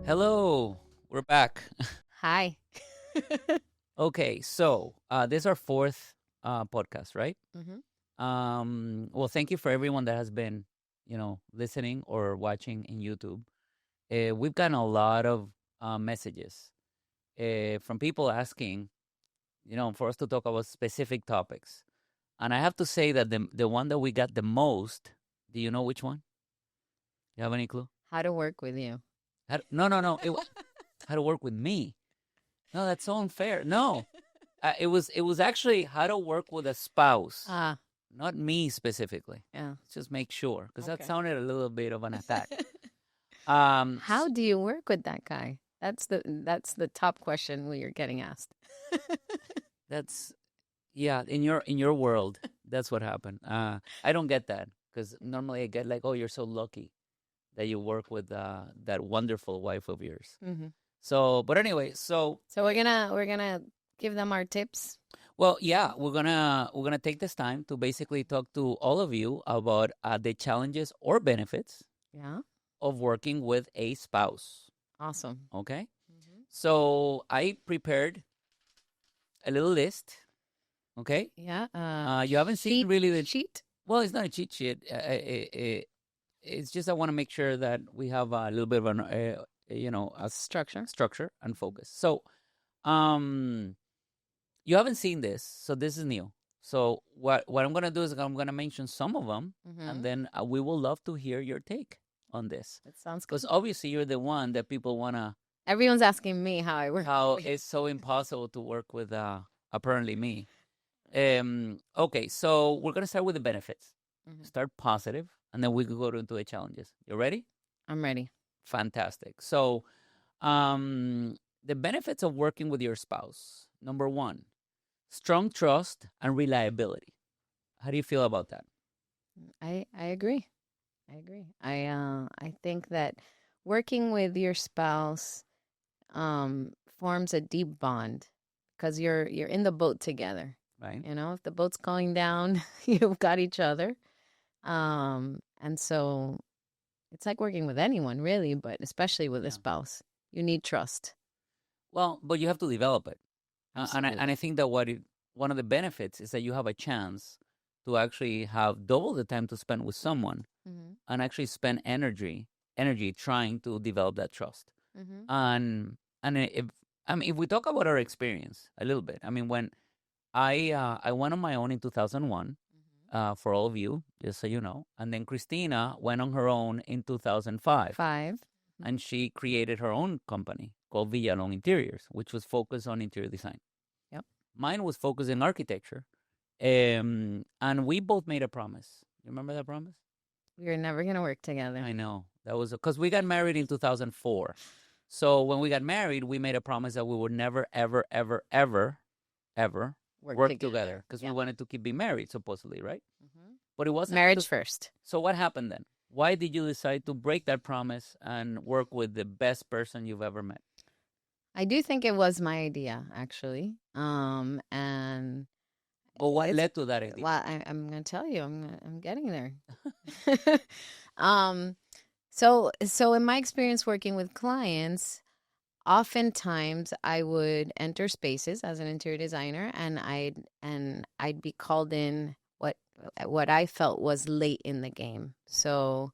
Hello, we're back. Hi. Okay, so this is our fourth podcast, right? hmm Well, thank you for everyone that has been, listening or watching in YouTube. We've gotten a lot of messages from people asking, for us to talk about specific topics. And I have to say that the one that we got the most, do you know which one? You have any clue? How to work with you. No. How to work with me. No, that's so unfair. No, it was actually how to work with a spouse, Ah, not me specifically. yeah. Let's just make sure, because that Okay. sounded a little bit of an attack. Um, How s- do you work with that guy? That's the top question we are getting asked. that's yeah. In your world, that's what happened. I don't get that because normally I get like, oh, you're so lucky that you work with that wonderful wife of yours. hmm So, but anyway, so So we're gonna give them our tips. well, yeah, we're gonna take this time to basically talk to all of you about the challenges or benefits Yeah. of working with a spouse. Awesome. Okay. hmm So I prepared a little list. Okay. Yeah. You haven't seen really the, sheet. well, it's not a cheat sheet. It's just I want to make sure that we have a little bit of an, a Structure. structure and focus. So, um, you haven't seen this. So this is new. So what I'm going to do is I'm going to mention some of them, and hmm then we will love to hear your take on this. That sounds good. Because obviously you're the one that people want to Everyone's asking me how I work. how it's so impossible to work with apparently me. Okay, so we're gonna start with the benefits. Mhm. Start positive, and then we can go into the challenges. You ready? I'm ready. Fantastic. So, the benefits of working with your spouse. Number one, strong trust and reliability. How do you feel about that? I agree. I agree. I think that working with your spouse forms a deep bond because you're in the boat together. Right? You know, if the boat's going down, you've got each other. And so it's like working with anyone, really, but especially with a Yeah. spouse. You need trust. Well, but you have to develop it. And I Absolutely. think that one of the benefits is that you have a chance to actually have double the time to spend with someone Mm-hmm. and actually spend energy trying to develop that trust. Mm-hmm. And if we talk about our experience a little bit, I mean, when I went on my own in 2001, for all of you, just so you know, and then Christina went on her own in 2005, 5. and she created her own company called Villalón Interiors, which was focused on interior design. Yep. Mine was focused in architecture, and we both made a promise. You remember that promise? We're never going to work together. I know that was because we got married in 2004. So when we got married, we made a promise that we would never, ever, ever, ever, ever work together because we Yep. wanted to keep being married, supposedly, right? Mm-hmm. But it wasn't. Marriage first. So what happened then? Why did you decide to break that promise and work with the best person you've ever met? I do think it was my idea, actually. And But what it's led to that idea? well, I'm gonna tell you, I'm getting there. um, so in my experience working with clients, oftentimes I would enter spaces as an interior designer, and I'd be called in what I felt was late in the game. So,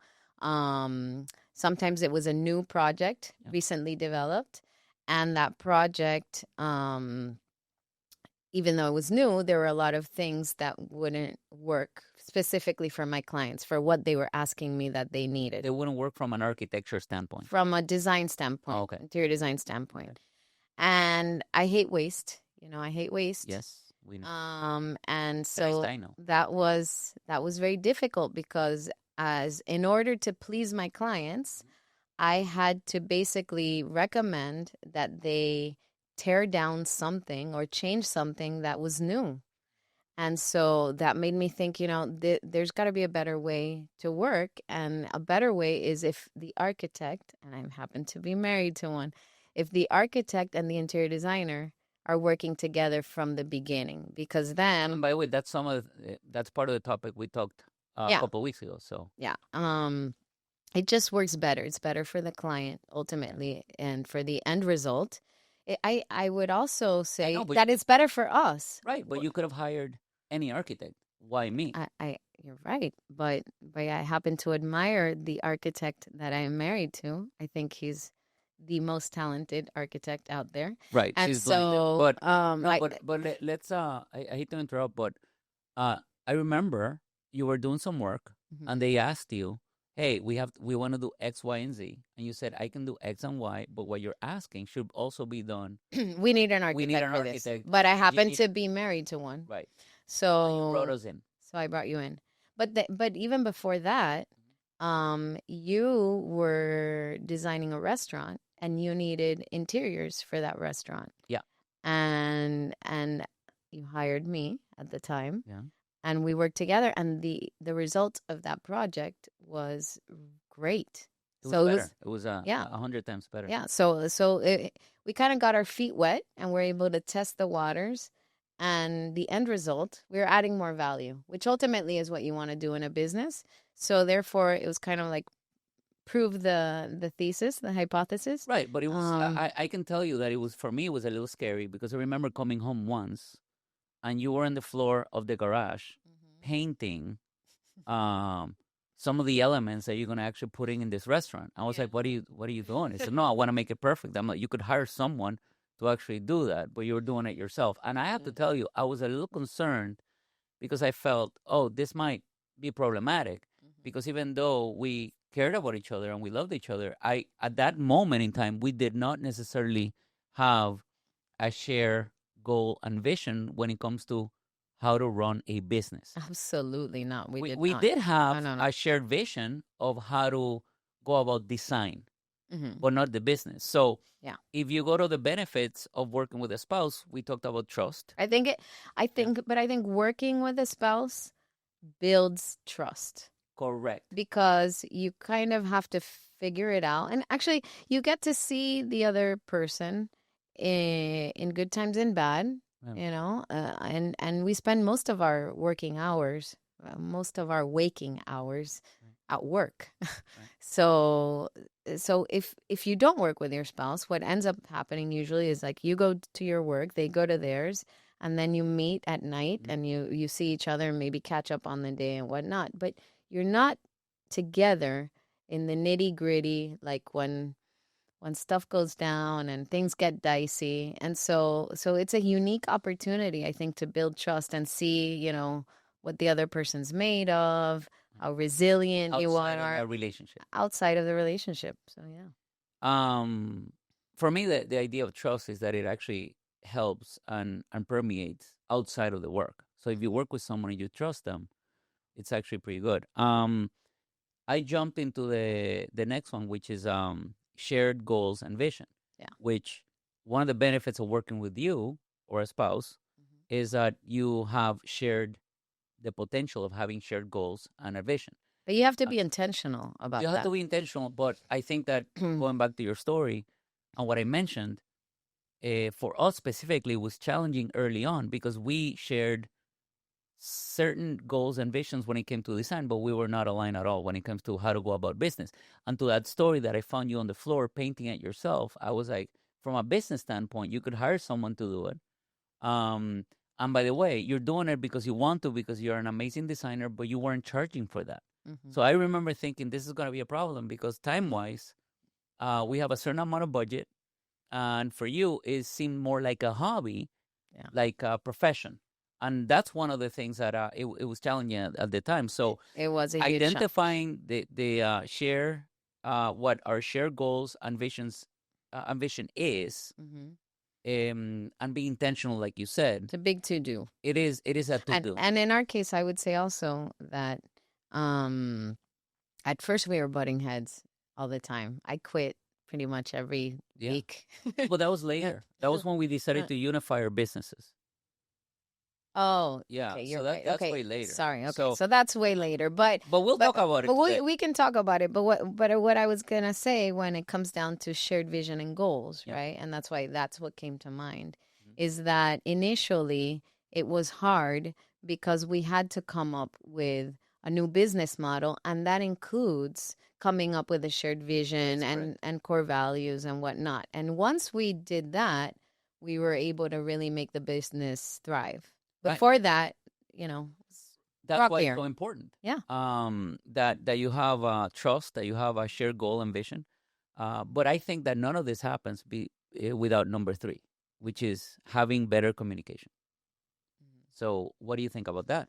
sometimes it was a new project Yeah. recently developed, and that project, even though it was new, there were a lot of things that wouldn't work specifically for my clients for what they were asking me that they needed They wouldn't work from an architecture standpoint. from a design standpoint, Oh, okay. interior design standpoint. Okay. And I hate waste. I hate waste. Yes, we know. And Christ, so I know. that was very difficult because as in order to please my clients, I had to basically recommend that they tear down something or change something that was new. And so that made me think, there's got to be a better way to work. And a better way is if the architect, and I happen to be married to one, if the architect and the interior designer are working together from the beginning, because And then, by the way, that's part of the topic we talked a yeah, couple of weeks ago. So yeah. it just works better. It's better for the client ultimately, and for the end result. I would also I say know, but that it's better for us. right, but you could have hired any architect. Why me? You're right, but I happen to admire the architect that I am married to. I think he's the most talented architect out there. Right, And she's blended. so, But no, like, let's I hate to interrupt, but uh I remember you were doing some work mhm. and they asked you, "Hey, we want to do X, Y, and Z." And you said, "I can do X and Y, but what you're asking should also be done. We need an We need architect an for this. architect." But I You happen need to be married to one. right. And you brought So us in. so I brought you in. But even before that, you were designing a restaurant and you needed interiors for that restaurant. Yeah. And you hired me at the time, Yeah. and we worked together, and the result of that project was great. It was So it was, better. It was yeah. 100 times better. Yeah, we kind of got our feet wet and we're able to test the waters. And the end result, we're adding more value, which ultimately is what you want to do in a business. So therefore, it was kind of like prove the thesis, the hypothesis. Right, but it was Um, I can tell you that it was for me it was a little scary because I remember coming home once and you were on the floor of the garage Mhm. painting um some of the elements that you're gonna actually putting in this restaurant. I was Yeah. like, what are you doing? He said, no, I want to make it perfect. I'm like, you could hire someone to actually do that, but you were doing it yourself. And I have to Yeah. tell you, I was a little concerned because I felt, oh, this might be problematic Mhm. because even though we cared about each other and we loved each other, I at that moment in time we did not necessarily have a shared goal and vision when it comes to how to run a business. Absolutely not. We did We not. did No, have no, no. a shared vision of how to go about design, Hmm. but not the business. So Yeah. if you go to the benefits of working with a spouse, we talked about trust. I think it, Yeah. but I think working with a spouse builds trust, Correct. because you kind of have to figure it out. And actually, you get to see the other person in good times and bad, Yeah. and we spend most of our working hours, most of our waking hours Right. at work. Right. So if you don't work with your spouse, what ends up happening usually is like you go to your work, they go to theirs, and then you meet at night Mhm. and you see each other and maybe catch up on the day and whatnot. But you're not together in the nitty gritty, like when stuff goes down and things get dicey. And so it's a unique opportunity, I think, to build trust and see, what the other person's made of, how resilient you Outside of are that relationship. outside of the relationship. So yeah. Um, for me, the idea of trust is that it actually helps and permeates outside of the work. So if you work with someone and you trust them, it's actually pretty good. I jumped into the next one, which is shared goals and vision. Yeah. Which one of the benefits of working with you or a spouse Mhm. is that you have shared the potential of having shared goals and a vision. But you have to Uh, be intentional about you have that. to be intentional, but I think that going back to your story and what I mentioned, for us specifically, was challenging early on because we shared certain goals and visions when it came to design, but we were not aligned at all when it comes to how to go about business. And to that story that I found you on the floor painting it yourself, I was like, from a business standpoint, you could hire someone to do it. Um, and by the way, you're doing it because you want to, because you're an amazing designer, but you weren't charging for that. Mhm. So I remember thinking this is going to be a problem because time wise, we have a certain amount of budget. And for you, it seemed more like a hobby, Yeah. like a profession. And that's one of the things that it was challenging at the time. So It was a huge challenge. identifying the share what our shared goals and vision is, Mhm. and be intentional, like you said. It's a big to do. It is a to do. And in our case, I would say also that um at first we were butting heads all the time. I quit pretty much every Yeah. week. Well, that was Yeah. later. That was when we decided Uh, to unify our businesses. Oh, Yeah. okay, So you're that right. that's Okay, way later. sorry. Okay, So, so that's way later. But but we'll but talk about but it today. we can talk about it. But what I was gonna say, when it comes down to shared vision and goals, Yeah. right? And that's what came to mind, Mhm. is that initially it was hard because we had to come up with a new business model, and that includes coming up with a shared vision That's and correct. core values and whatnot. And once we did that, we were able to really make the business thrive. Right. Before that, you know, That's why it's rockier. so important. Yeah. That you have trust, that you have a shared goal and vision. But I think that none of this happens without number three, which is having better communication. So, what do you think about that?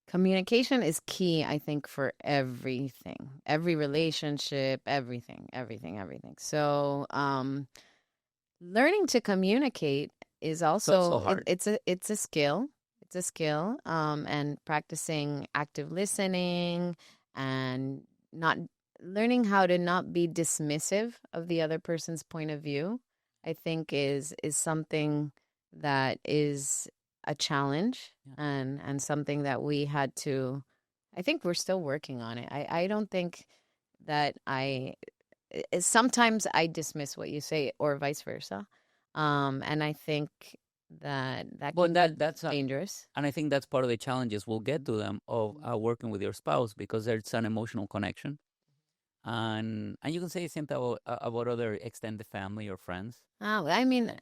Communication is key, I think, for everything, every relationship, everything. So, learning to communicate is It's also also hard. it's a skill. It's a skill. And practicing active listening and not learning how to not be dismissive of the other person's point of view, I think is something that is a challenge Yeah. and something that we had to. I think we're still working on it. I don't think that sometimes I dismiss what you say or vice versa. And I think that But can be that's dangerous. and I think that's part of the challenges. We'll get to them of Mhm. working with your spouse because there's an emotional connection, and you can say the same thing about other extended family or friends. Oh, I mean,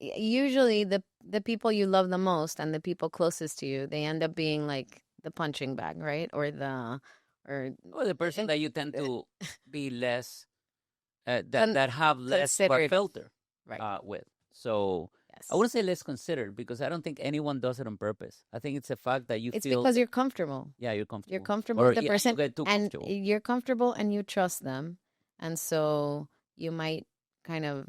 usually the people you love the most and the people closest to you, they end up being like the punching bag, right? Or Or the person in- that you tend to be less con- that have less gut considered, filter right? with. So I Yes. wouldn't say less considered because I don't think anyone does it on purpose. I think it's a fact that you It's feel, because you're comfortable. yeah, you're You're comfortable, comfortable or with the yeah, you person get too and comfortable. you're comfortable and you trust them. And so you might kind of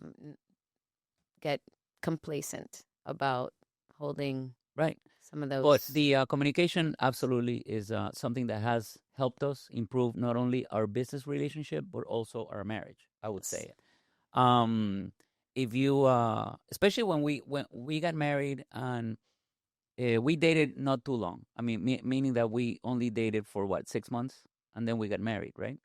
get complacent about holding Right. some of But those. the communication absolutely is something that has helped us improve not only our business relationship but also our marriage. I would Yes. say it. Um, if you, especially when we got married and we dated not too long. I mean, meaning that we only dated for what, 6 months, and then we got married, right?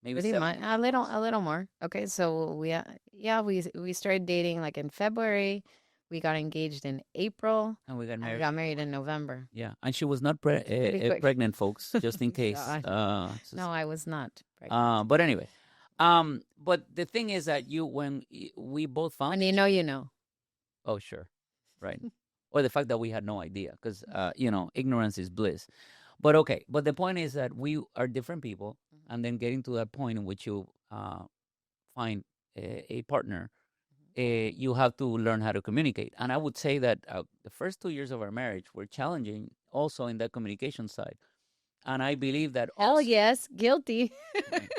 Maybe Pretty seven much or 8 months, a little more. Okay, so yeah, we started dating like in February. We got engaged in April and we got and we married. got married in November. Yeah, and she was not Pretty quick. pregnant, folks, just in case. God. No, I was not pregnant. But anyway, but the thing is that we both When found you each know, other. you know. Oh, sure, right. Or the fact that we had no idea, because ignorance is bliss. But okay, but the point is that we are different people, and then getting to that point in which you find a partner, you have to learn how to communicate. And I would say that the first 2 years of our marriage were challenging, also in that communication side. And I believe that Hell also, yes, guilty. right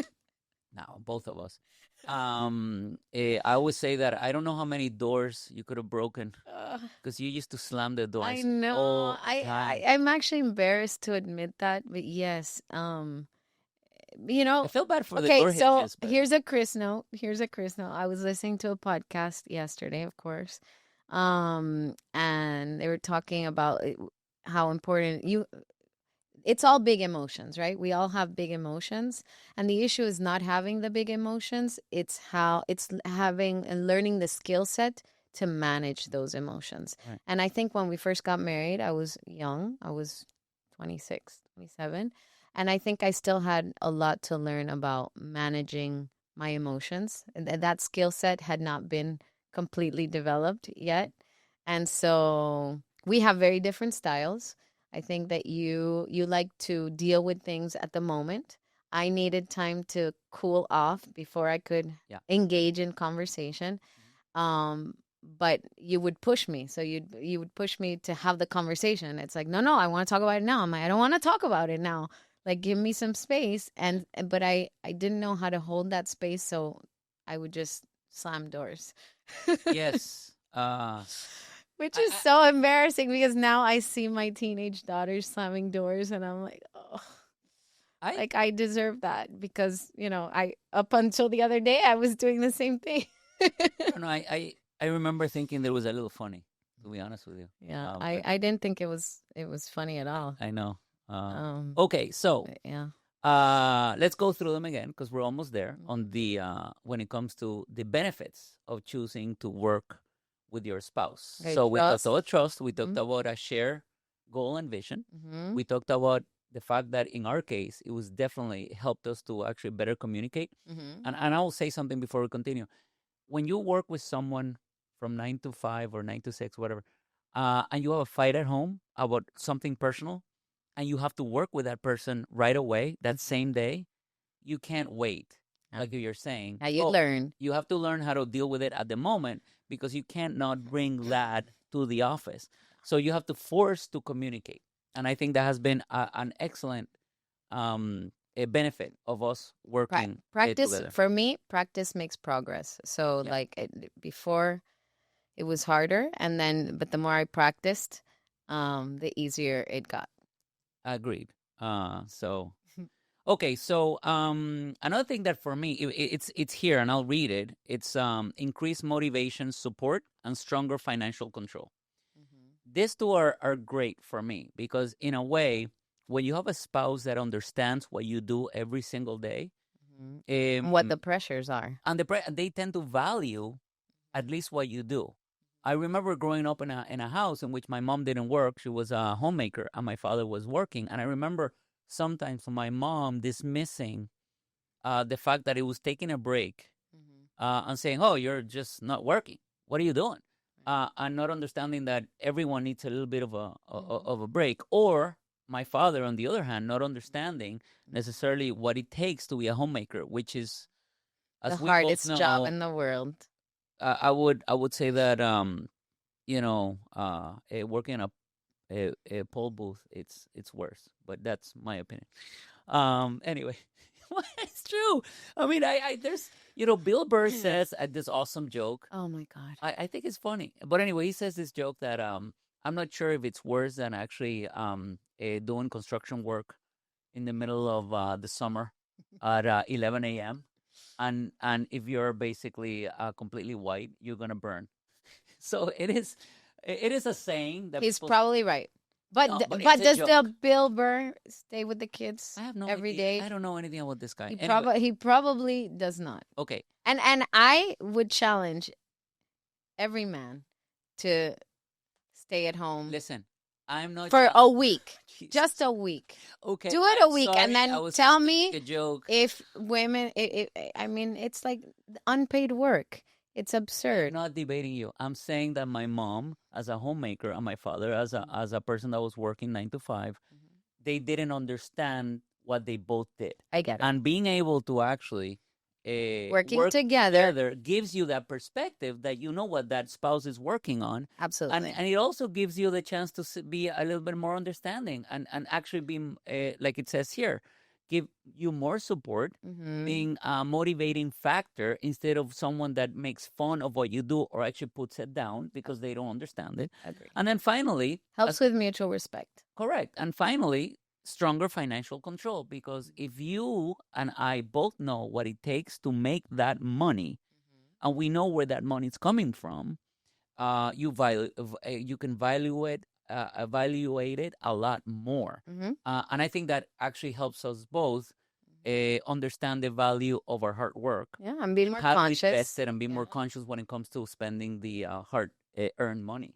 now, both of us. I always say that I don't know how many doors you could have broken Ugh. because you used to slam the I doors know. all the time. I'm actually embarrassed to admit that, but yes. You I know, feel bad for the okay, door so hitches, but here's a Chris note. Here's a Chris note. I was listening to a podcast yesterday, of course. And they were talking about how important it's all big emotions, right? We all have big emotions. And the issue is not having the big emotions. It's having and learning the skill set to manage those emotions. right. And I think when we first got married, I was young. I was 26, 27. And I think I still had a lot to learn about managing my emotions. And that skill set had not been completely developed yet. And so we have very different styles. I think that you like to deal with things at the moment. I needed time to cool off before I could Yeah. engage in conversation. But you would push me, so you would push me to have the conversation. It's like, no, I want to talk about it now. I'm like, I don't want to talk about it now. Like, give me some space. And but I didn't know how to hold that space, so I would just slam doors. Yes. Which is I, so embarrassing because now I see my teenage daughters slamming doors and I'm like, oh, I, like I deserve that because, I up until the other day I was doing the same thing. I don't know. I remember thinking that it was a little funny, to be honest with you. Yeah, But I didn't think it was funny at all. I know. Um, Okay, so but yeah. let's go through them again because we're almost there Mhm. on the when it comes to the benefits of choosing to work with your spouse. Okay, So we talked trust. about trust. We talked Mhm. about a shared goal and vision. Mhm. We talked about the fact that in our case, it was definitely helped us to actually better communicate. And I will say something before we continue. When you work with someone from 9 to 5 or 9 to 6, whatever, and you have a fight at home about something personal, and you have to work with that person right away, that same day, you can't wait. Like you're saying, Now you learn. you have to learn how to deal with it at the moment because you can't not bring that to the office. So you have to force to communicate. And I think that has been an excellent a benefit of us working Practice together. for me. Practice makes progress. So Yeah. like before, it was harder, and then but the more I practiced, the easier it got. Agreed. So okay, so another thing that for me it's here, and I'll read it. It's increased motivation, support, and stronger financial control. These two are great for me because in a way, when you have a spouse that understands what you do every single day, And what the pressures are. and they tend to value at least what you do. I remember growing up in a house in which my mom didn't work; she was a homemaker, and my father was working. And I remember sometimes my mom dismissing the fact that he was taking a break and saying, "Oh, you're just not working. What are you doing?" And not understanding that everyone needs a little bit of a break. Or my father, on the other hand, not understanding necessarily what it takes to be a homemaker, which is, The as we both hardest job know, in the world. I would say that working in a poll booth, it's worse. But that's my opinion. Anyway, it's true. I mean, I there's Bill Burr says this awesome joke. Oh my God. I think it's funny, but anyway, he says this joke that I'm not sure if it's worse than actually doing construction work in the middle of the summer at 11 a.m. And if you're basically completely white, you're gonna burn. So it is a saying that He's people. probably right. But No, but but it's a does the joke. Bill Burr stay with the kids I have no every idea. day? I don't know anything about this guy. He Anyway, probably does not. okay. And I would challenge every man to stay at home Listen, I'm not for a week. Jesus. Just a week. Okay, Do it I'm a week sorry, and I then was tell trying to me make a joke. if women I mean it's like unpaid work. It's I'm absurd. not debating you. I'm saying that my mom, as a homemaker, and my father, as a person that was working 9 to 5, they didn't understand what they both did. I get it. And being able to actually Working work together. gives you that perspective that you know what that spouse is working on. Absolutely. And it also gives you the chance to be a little bit more understanding and actually be, like it says here, give you more support, being a motivating factor instead of someone that makes fun of what you do or actually puts it down because they don't understand it. Agree. And then finally, Helps with mutual respect. correct. And finally, stronger financial control, because if you and I both know what it takes to make that money, and we know where that money is coming from, you can evaluate it a lot more. And I think that actually helps us both understand the value of our hard work. Yeah, I'm being more How to conscious. invest it and be more conscious when it comes to spending the hard earned money.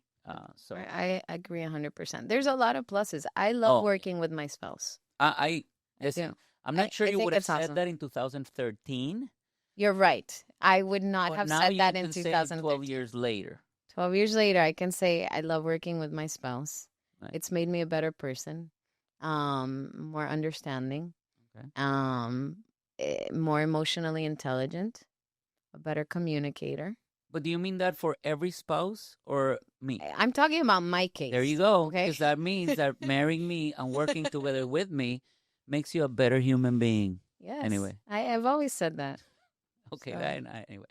So I agree 100%. There's a lot of pluses. I love working with my spouse. I listen, do. I'm not sure I you think would have it's said awesome. that in 2013, You're right. I would not but have now said you that in can say 2013. 12 years later. 12 years later, I can say I love working with my spouse. Right. It's made me a better person, more understanding, Okay. more emotionally intelligent, a better communicator. But do you mean that for every spouse or me? I'm talking about my case. There you go. Okay. Because that means that marrying me and working together with me makes you a better human being. Yes. Anyway. I've always said that. Okay. So. Anyway.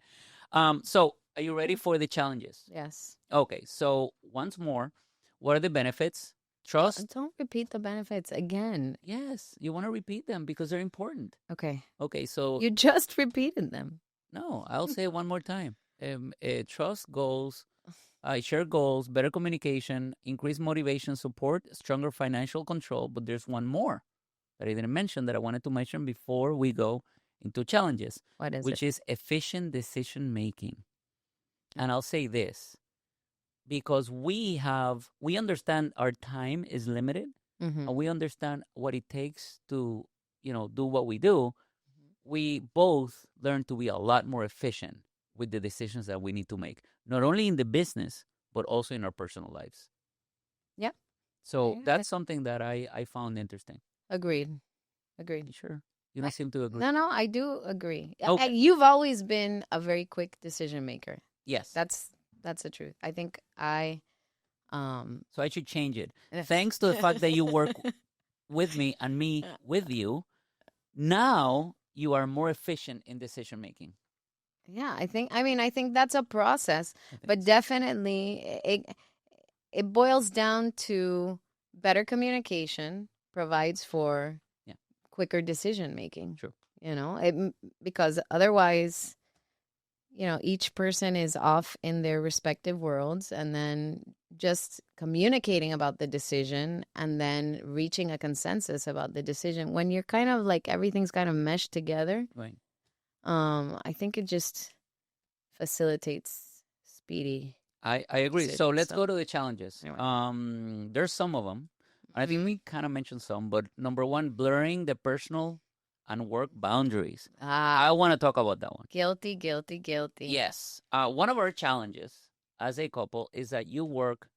So are you ready for the challenges? Yes. Okay. So once more, what are the benefits? Trust. Don't repeat the benefits again. Yes. You want to repeat them because they're important. Okay. Okay. So you just repeated them. No, I'll say it one more time. Trust, goals, share goals, better communication, increased motivation, support, stronger financial control. But there's one more that I didn't mention that I wanted to mention before we go into challenges. What is which it? is efficient decision making. And I'll say this, because we understand our time is limited. and we understand what it takes to, do what we do, we both learn to be a lot more efficient with the decisions that we need to make, not only in the business, but also in our personal lives. Yep. So that's something that I found interesting. Agreed. Agreed. You sure? You don't seem to agree. No, I do agree. Okay. You've always been a very quick decision maker. Yes. That's the truth. I think So I should change it. Thanks to the fact that you work with me and me with you, now you are more efficient in decision making. Yeah, I think that's a process, but definitely it boils down to better communication provides for quicker decision making. True. Because otherwise, each person is off in their respective worlds, and then just communicating about the decision and then reaching a consensus about the decision when you're kind of like everything's kind of meshed together. Right. I think it just facilitates speedy. I agree. So let's go to the challenges. Anyway. There's some of them. I think we kind of mentioned some, but number one, blurring the personal and work boundaries. I want to talk about that one. Guilty. Yes. One of our challenges as a couple is that you work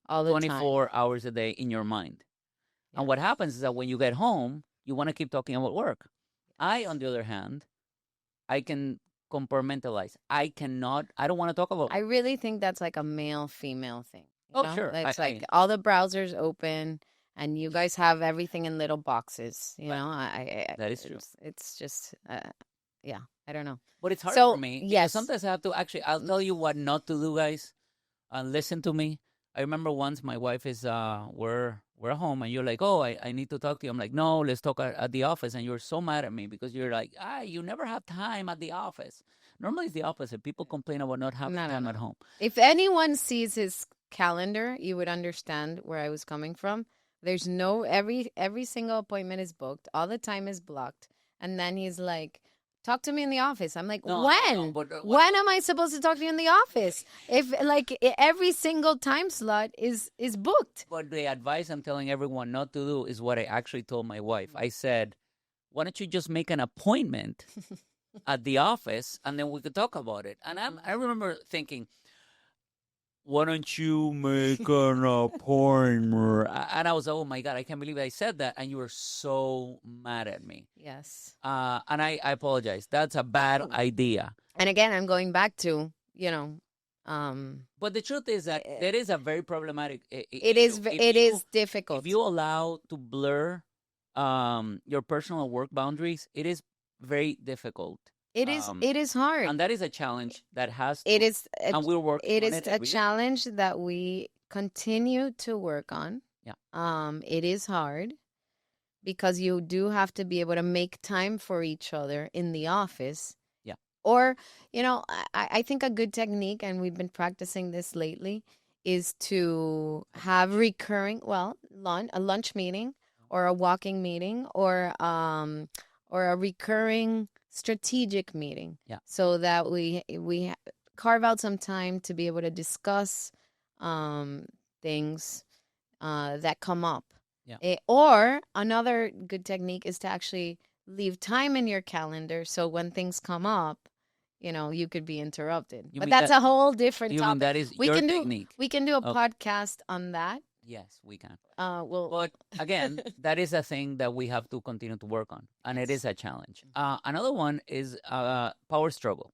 all the 24 hours a day in your mind. Yes. And what happens is that when you get home, you want to keep talking about work. I, on the other hand, I can compartmentalize. I don't want to talk about. I really think that's like a male-female thing. Sure. It's all the browsers open and you guys have everything in little boxes. That is true. It's just, I don't know. But it's hard for me. Yes. Sometimes I have to I'll tell you what not to do, guys. Listen to me. I remember once my wife is, we're home and you're like, oh, I need to talk to you. I'm like, no, let's talk at the office. And you're so mad at me because you're like, you never have time at the office. Normally it's the opposite. People complain about not having time at home. If anyone sees his calendar, you would understand where I was coming from. There's every single appointment is booked. All the time is blocked. And then he's like, talk to me in the office. I'm like, when? When am I supposed to talk to you in the office? If every single time slot is booked. But the advice I'm telling everyone not to do is what I actually told my wife. I said, why don't you just make an appointment at the office and then we could talk about it? And I remember thinking, why don't you make an appointment? And I was, oh my God, I can't believe I said that. And you were so mad at me. Yes. And I apologize. That's a bad idea. And again, I'm going back to, but the truth is that there is a very problematic. It is difficult. If you allow to blur your personal work boundaries, it is very difficult. It is hard. And that is a challenge that has to, it is and we're working it on is it a challenge that we continue to work on. Yeah. It is hard because you do have to be able to make time for each other in the office. Yeah. Or, I think a good technique, and we've been practicing this lately, is to have recurring, a lunch meeting or a walking meeting or a recurring strategic meeting. Yeah. So that we carve out some time to be able to discuss things that come up. Yeah. Or another good technique is to actually leave time in your calendar so when things come up, you could be interrupted. But that's a whole different topic. That is your technique. We can do a podcast on that. Yes, we can. But again, that is a thing that we have to continue to work on, and it is a challenge. Another one is power struggle,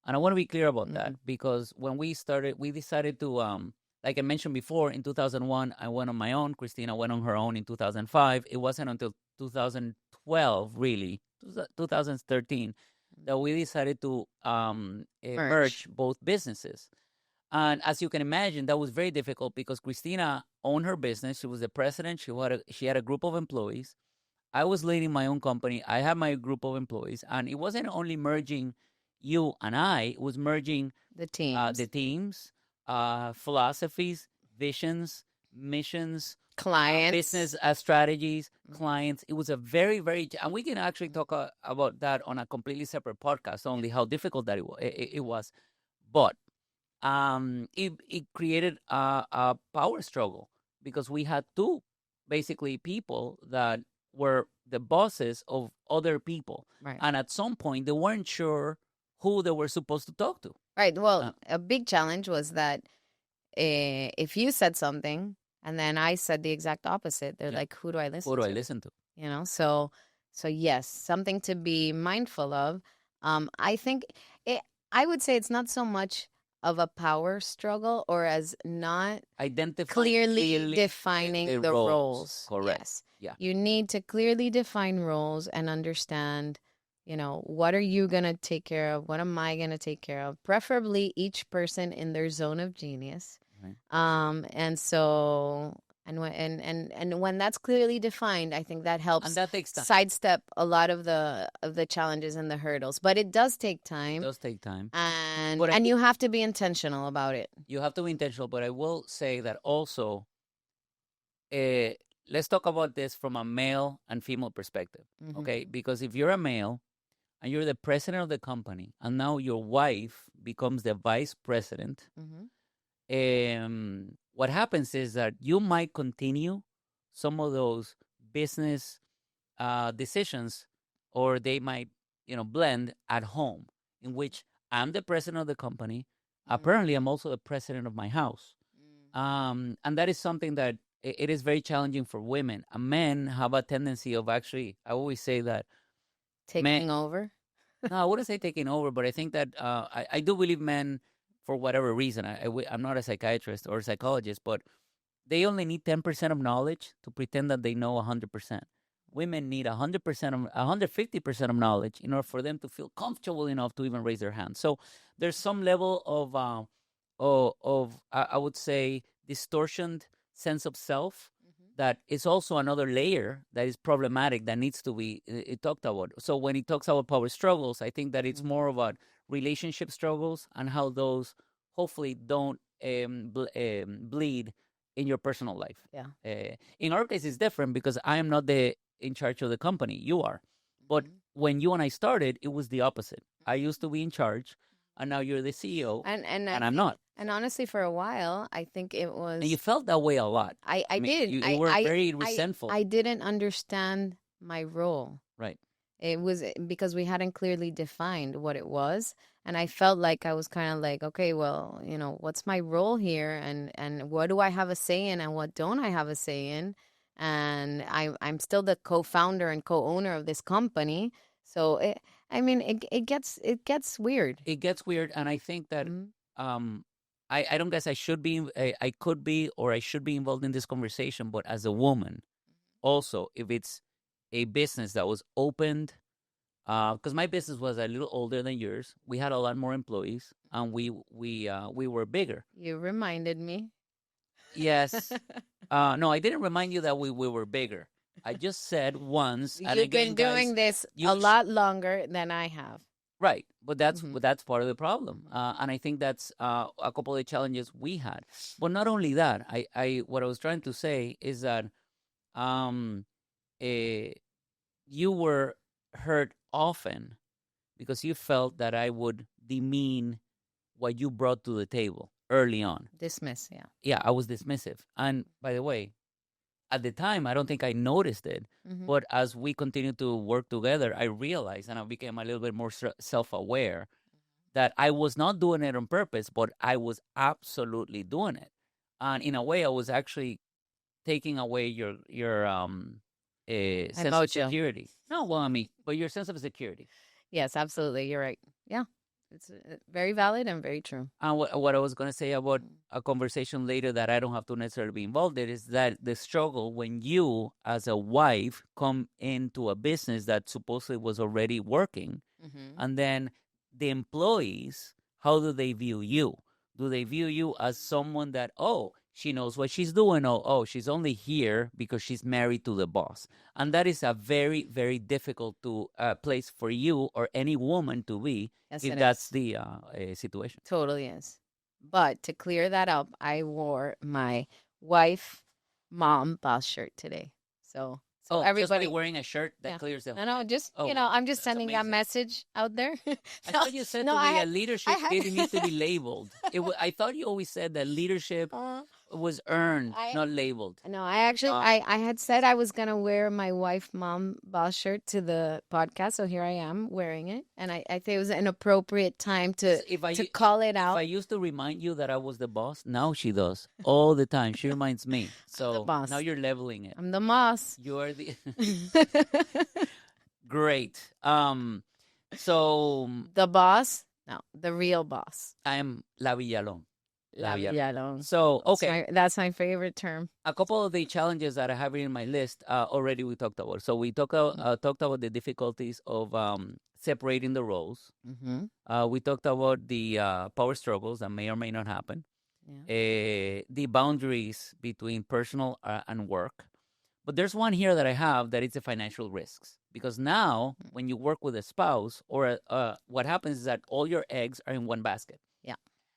and I want to be clear about that because when we started, we decided to, like I mentioned before, in 2001, I went on my own. Cristina went on her own in 2005. It wasn't until 2012, really, 2013, that we decided to merge both businesses. And as you can imagine, that was very difficult because Cristina owned her business. She was the president. She had a group of employees. I was leading my own company. I had my group of employees. And it wasn't only merging you and I. It was merging the teams, philosophies, visions, missions, clients, business strategies, clients. It was a very, very, and we can actually talk about that on a completely separate podcast, only how difficult that it was. But it created a power struggle because we had two basically people that were the bosses of other people. Right. And at some point, they weren't sure who they were supposed to talk to. Right. Well, a big challenge was that if you said something and then I said the exact opposite, they're like, who do I listen Who to? do I listen to? You know, so yes, something to be mindful of. I think I would say it's not so much of a power struggle or as not clearly defining the roles. Correct. Yes. Yeah. You need to clearly define roles and understand, you know, what are you going to take care of? What am I going to take care of? Preferably each person in their zone of genius. Right. And so and when that's clearly defined, I think that helps And that takes time. Sidestep a lot of the challenges and the hurdles. But it does take time. It does take time. And you have to be intentional about it. You have to be intentional, but I will say that also, let's talk about this from a male and female perspective, okay? Because if you're a male and you're the president of the company, and now your wife becomes the vice president, what happens is that you might continue some of those business decisions, or they might, blend at home, in which I'm the president of the company. Apparently, I'm also the president of my house. And that is something that it is very challenging for women. And men have a tendency of actually, I always say that taking over. No, I wouldn't say taking over, but I think that I do believe men, for whatever reason, I'm not a psychiatrist or a psychologist, but they only need 10% of knowledge to pretend that they know 100%. Women need 150% of knowledge in order for them to feel comfortable enough to even raise their hand. So there's some level of I would say, distortioned sense of self that is also another layer that is problematic that needs to be talked about. So when he talks about power struggles, I think that it's more about relationship struggles and how those hopefully don't bleed in your personal life. Yeah. In our case, it's different because I am not in charge of the company. You are. But when you and I started, it was the opposite. I used to be in charge, and now you're the CEO, and I'm not. And honestly, for a while, I think it was... And you felt that way a lot. I did. You were very resentful. I didn't understand my role. Right. It was because we hadn't clearly defined what it was. And I felt like I was kind of like, okay, well, what's my role here? And what do I have a say in and what don't I have a say in? And I'm still the co-founder and co-owner of this company. So, it gets weird. It gets weird. And I think that I don't guess I should be, I could be, or I should be involved in this conversation. But as a woman, also, if it's a business that was opened, because my business was a little older than yours, we had a lot more employees, and we were bigger. You reminded me. Yes. No, I didn't remind you that we were bigger. I just said once. And You've again, been doing this a lot longer than I have. Right, but that's part of the problem, and I think that's a couple of the challenges we had. But not only that, what I was trying to say is that you were hurt often because you felt that I would demean what you brought to the table early on. Dismiss, yeah. Yeah, I was dismissive. And by the way, at the time, I don't think I noticed it. But as we continued to work together, I realized, and I became a little bit more self-aware, that I was not doing it on purpose, but I was absolutely doing it. And in a way, I was actually taking away your sense of security. No, well, but your sense of security. Yes, absolutely. You're right. Yeah. It's very valid and very true. And what I was going to say about a conversation later that I don't have to necessarily be involved in is that the struggle when you, as a wife, come into a business that supposedly was already working, and then the employees, how do they view you? Do they view you as someone that, she knows what she's doing, she's only here because she's married to the boss? And that is a very, very difficult place for you or any woman to be. Yes, if that's the situation. Totally is. But to clear that up, I wore my wife, mom boss shirt today. So everybody just wearing a shirt that clears the... No, just, I'm just sending that message out there. I thought you said that leadership didn't need to be labeled. I thought you always said that leadership was earned, I not labeled. no, I actually I had said I was gonna wear my wife mom boss shirt to the podcast, so here I am wearing it, and I think it was an appropriate time to call it If I out. used to remind you that I was the boss, now she does all the time. She reminds me. I'm the So now boss. you're leveling it. I'm the boss. You are the great. So The boss? No, the real boss. I am La Villalón. La Villalón. So okay, That's my favorite term. a couple of the challenges that I have in my list already we talked about. So we talked about the difficulties of separating the roles. Mm-hmm. We talked about the power struggles that may or may not happen. Yeah. The boundaries between personal and work. But there's one here that I have that is the financial risks. Because now, when you work with a spouse, or what happens is that all your eggs are in one basket. Yeah.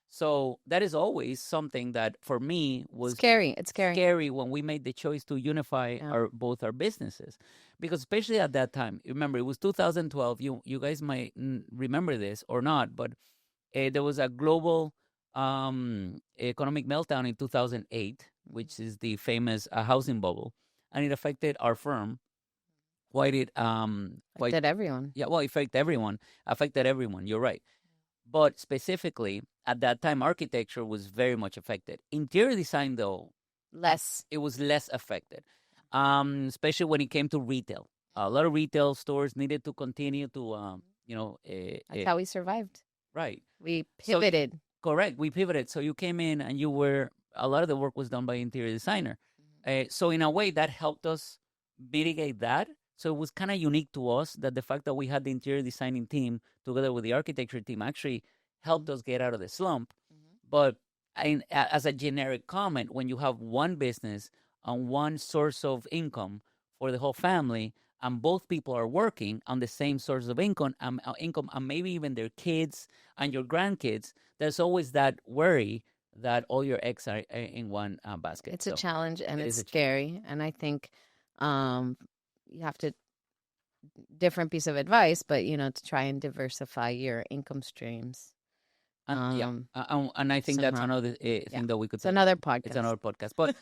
So that is always something that for me was scary. It's scary when we made the choice to unify Yeah. both our businesses. Because especially at that time, remember, it was 2012. You guys might remember this or not, but there was a global economic meltdown in 2008, which is the famous housing bubble, and it affected our firm. Why did Affected everyone. Yeah, well, affected everyone. You're right. But specifically at that time, architecture was very much affected. Interior design, though, Less. it was less affected, especially when it came to retail. A lot of retail stores needed to continue to, That's how we survived. right. We So pivoted. correct. We pivoted. So you came in and a lot of the work was done by interior designer. So in a way that helped us mitigate that. So it was kind of unique to us that the fact that we had the interior designing team together with the architecture team actually helped us get out of the slump. But as a generic comment, when you have one business and one source of income for the whole family, and both people are working on the same source of income, and maybe even their kids and your grandkids, there's always that worry that all your eggs are in one basket. It's a challenge, and it's is scary. And I think you have to different piece of advice, but to try and diversify your income streams. And I think that's another thing that we could. It's another podcast. It's another podcast. But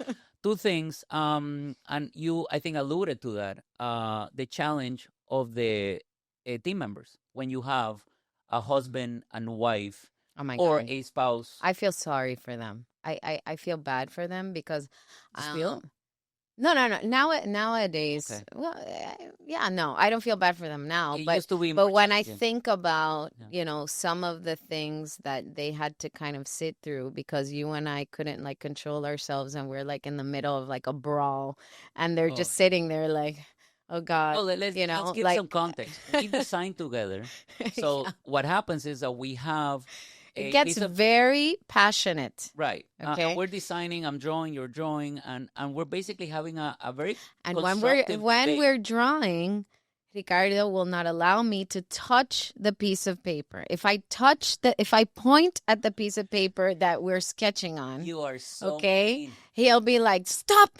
two things. And you, I think, alluded to that. The challenge of the team members when you have a husband and wife or God. a spouse. I feel sorry for them. I feel bad for them because. Feel? No. Nowadays, Okay. well, yeah, no, I don't feel bad for them now. It but used to be but more when I challenging. think about some of the things that they had to kind of sit through because you and I couldn't control ourselves, and we're in the middle of a brawl, and they're just sitting there oh God, Well, let's give some context. We design together. So what happens is that we have. It gets very passionate. Right. Okay. We're designing, I'm drawing, you're drawing, and we're basically having a very and when we're drawing, Ricardo will not allow me to touch the piece of paper. If I point at the piece of paper that we're sketching on, you are so okay. mean. He'll be like, "Stop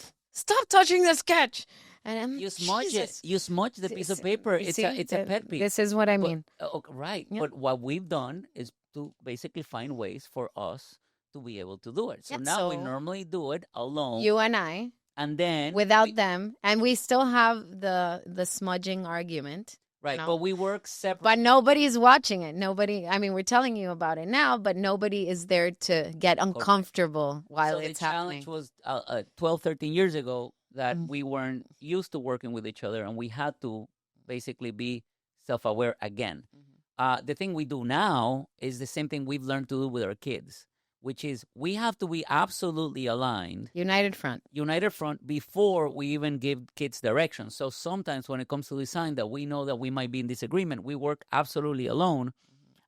touching the sketch." And you smudge it. You smudge the piece of paper. It's a pet peeve. This is what I mean. Right. Yeah. But what we've done is to basically find ways for us to be able to do it. So now we normally do it alone. You and I. And then without them, and we still have the smudging argument. Right, but we work separate. But nobody's watching it. Nobody. I mean, we're telling you about it now, but nobody is there to get uncomfortable while it's happening. So the challenge was 12, 13 years ago that we weren't used to working with each other, and we had to basically be self-aware again. The thing we do now is the same thing we've learned to do with our kids, which is we have to be absolutely aligned. United front before we even give kids direction. So sometimes when it comes to design that we know that we might be in disagreement, we work absolutely alone.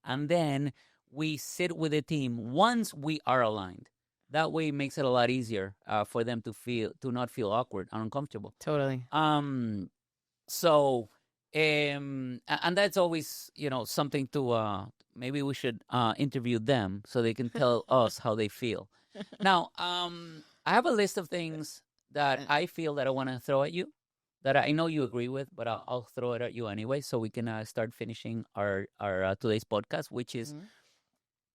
And then we sit with the team once we are aligned. That way it makes it a lot easier for them to not feel awkward and uncomfortable. Totally. And that's always, something to maybe we should interview them so they can tell us how they feel. Now, I have a list of things that I feel that I want to throw at you that I know you agree with, but I'll throw it at you anyway so we can start finishing our today's podcast, which is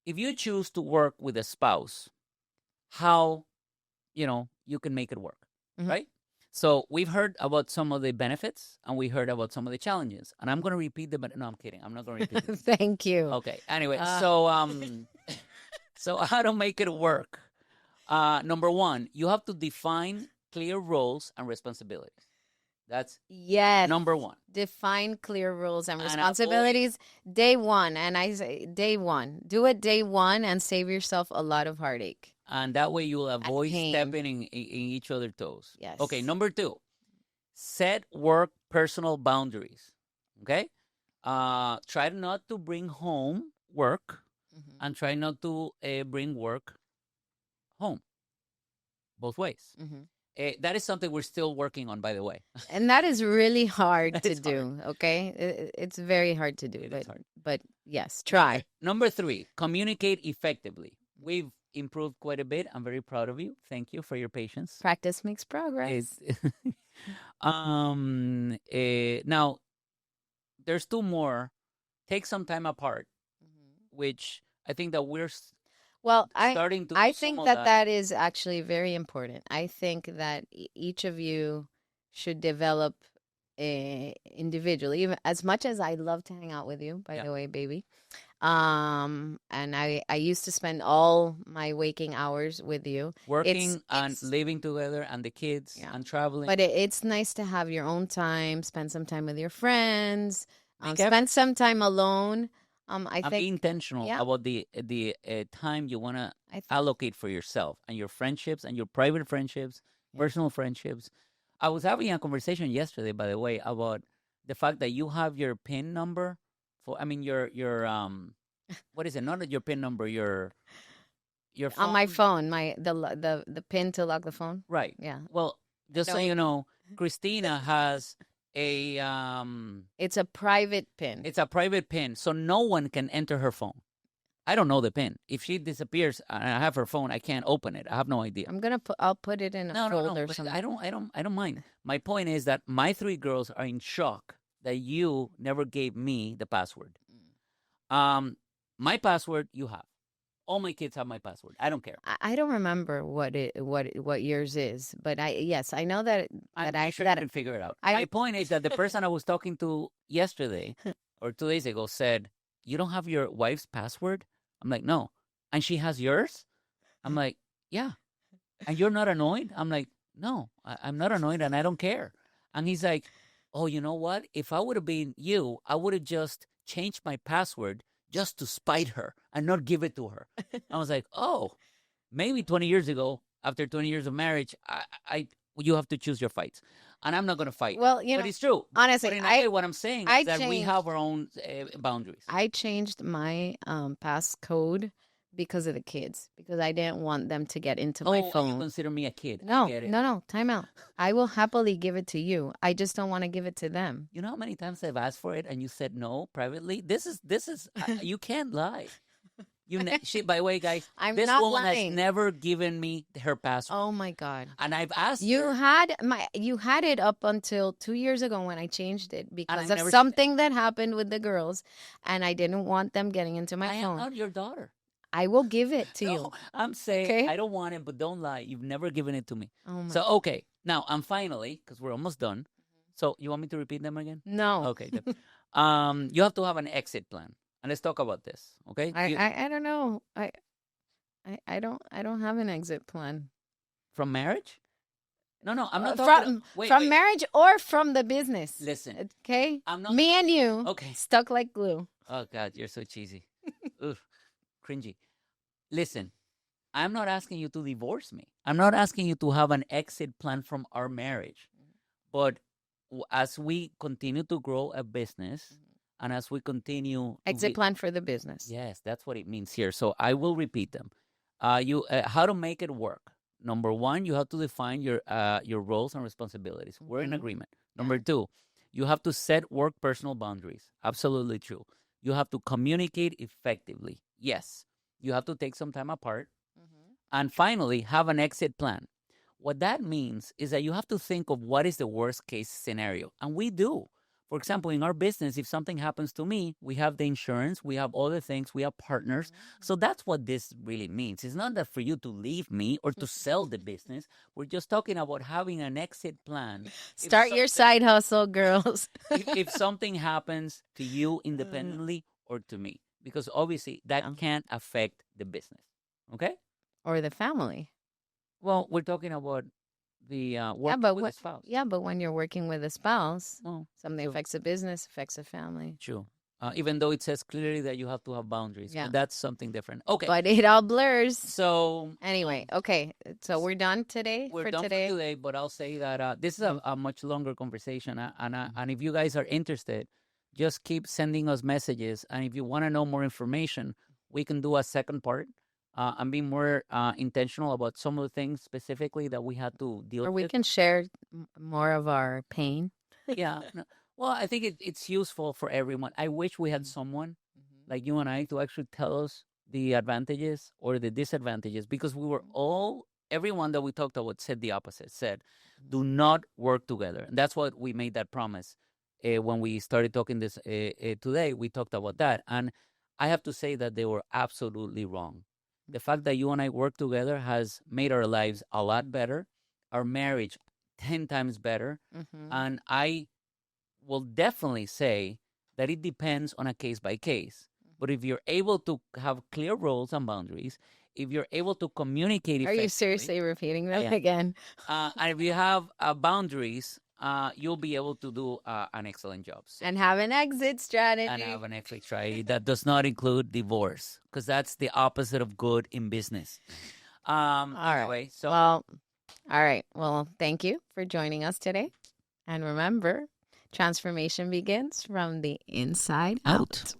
if you choose to work with a spouse, how you can make it work, Mhm. right? So we've heard about some of the benefits and we heard about some of the challenges. And I'm going to repeat them, but no, I'm kidding. I'm not going to repeat them. Thank you. Okay. Anyway, Uh, so how to make it work? Number one, you have to define clear roles and responsibilities. That's yes. number one. Define clear rules and And responsibilities day one. And I say day one. Do it day one and save yourself a lot of heartache. And that way you'll avoid pain. stepping in each other's toes. Yes. Okay, number two, set work personal boundaries. Okay? Try not to bring home work Mhm. and try not to bring work home. Both ways. Mhm. That is something we're still working on, by the way. And that is really hard That to is do, okay? It's very hard to do, It is hard. but yes, try. Number three, communicate effectively. We've improved quite a bit. I'm very proud of you. Thank you for your patience. Practice makes progress. Now, there's two more. Take some time apart, which I think that we're Well, starting to. I think that is actually very important. I think that each of you should develop individually, even as much as I love to hang out with you, by the way, baby. And I used to spend all my waking hours with you. Working and living together and the kids and traveling. But it's nice to have your own time, spend some time with your friends, spend some time alone. I think be intentional about the time you want to allocate for yourself and your friendships and your private friendships, personal friendships. I was having a conversation yesterday, by the way, about the fact that you have your PIN number for. I mean, your what is it? Not your PIN number. Your phone. On my phone, the PIN to lock the phone. Right. Yeah. Well, just so you know, Cristina has a it's a private PIN. It's a private PIN, so no one can enter her phone. I don't know the PIN. If she disappears and I have her phone, I can't open it. I have no idea. I'll put it in a folder or something. I don't mind. My point is that my three girls are in shock that you never gave me the password. My password you have. All my kids have my password. I don't care. I don't remember what yours is, but I know that I can figure it out. My point is that the person I was talking to yesterday or 2 days ago said, "You don't have your wife's password?" I'm like, "No." And she has yours? I'm like, "Yeah." And you're not annoyed? I'm like, "No, I'm not annoyed and I don't care." And he's like, "Oh, you know what? If I would have been you, I would have just changed my password just to spite her and not give it to her." I was like, "Oh, maybe 20 years ago, after 20 years of marriage, you have to choose your fights." And I'm not going to fight. Well, but it's true. Honestly, what I'm saying is that we have our own boundaries. I changed my passcode because of the kids, because I didn't want them to get into my phone. You consider me a kid? No, time out. I will happily give it to you. I just don't want to give it to them. You know how many times I've asked for it and you said no privately? This is you can't lie. By the way, guys, this woman has never given me her password. Oh my God! And I've asked you had it up until 2 years ago when I changed it because of something that happened with the girls, and I didn't want them getting into my phone. I am not your daughter. I will give it to you. I'm saying I don't want it, but don't lie. You've never given it to me. Oh so okay, now and finally, because we're almost done. So you want me to repeat them again? No. Okay. Good. You have to have an exit plan. And let's talk about this, okay? I don't know. I don't have an exit plan. From marriage? No, I'm not talking from marriage or from the business. Listen, okay. Me and you, stuck like glue. Oh God, you're so cheesy. Oof, cringy. Listen, I'm not asking you to divorce me. I'm not asking you to have an exit plan from our marriage, but as we continue to grow a business. And as we continue... Exit plan for the business. Yes, that's what it means here. So I will repeat them. How to make it work. Number one, you have to define your roles and responsibilities. We're in agreement. Number two, you have to set work personal boundaries. Absolutely true. You have to communicate effectively. Yes. You have to take some time apart. And finally, have an exit plan. What that means is that you have to think of what is the worst case scenario. And we do. For example, in our business, if something happens to me, we have the insurance, we have other things, we have partners. So that's what this really means. It's not that for you to leave me or to sell the business. We're just talking about having an exit plan. Start your side hustle, girls. if something happens to you independently or to me, because obviously that can't affect the business. Okay? Or the family. Well, we're talking about the working with a spouse. Yeah, but when you're working with a spouse, something affects the business, affects the family. True. Even though it says clearly that you have to have boundaries. Yeah. But that's something different. Okay. But it all blurs. So anyway, okay. So we're done today for today, but I'll say that this is a much longer conversation. And if you guys are interested, just keep sending us messages. And if you want to know more information, we can do a second part. And be more intentional about some of the things specifically that we had to deal with. Or we can share more of our pain. Yeah. No. Well, I think it's useful for everyone. I wish we had someone like you and I to actually tell us the advantages or the disadvantages, because we were everyone that we talked about said the opposite, said, do not work together. And that's what we made that promise when we started talking this today. We talked about that. And I have to say that they were absolutely wrong. The fact that you and I work together has made our lives a lot better, our marriage 10 times better. And I will definitely say that it depends on a case by case. But if you're able to have clear roles and boundaries, if you're able to communicate effectively. Are you seriously repeating that again? And if you have boundaries, you'll be able to do an excellent job. So. And have an exit strategy. And have an exit strategy that does not include divorce, because that's the opposite of good in business. All right. Anyway, so. Well, all right. Well, thank you for joining us today. And remember, transformation begins from the inside out.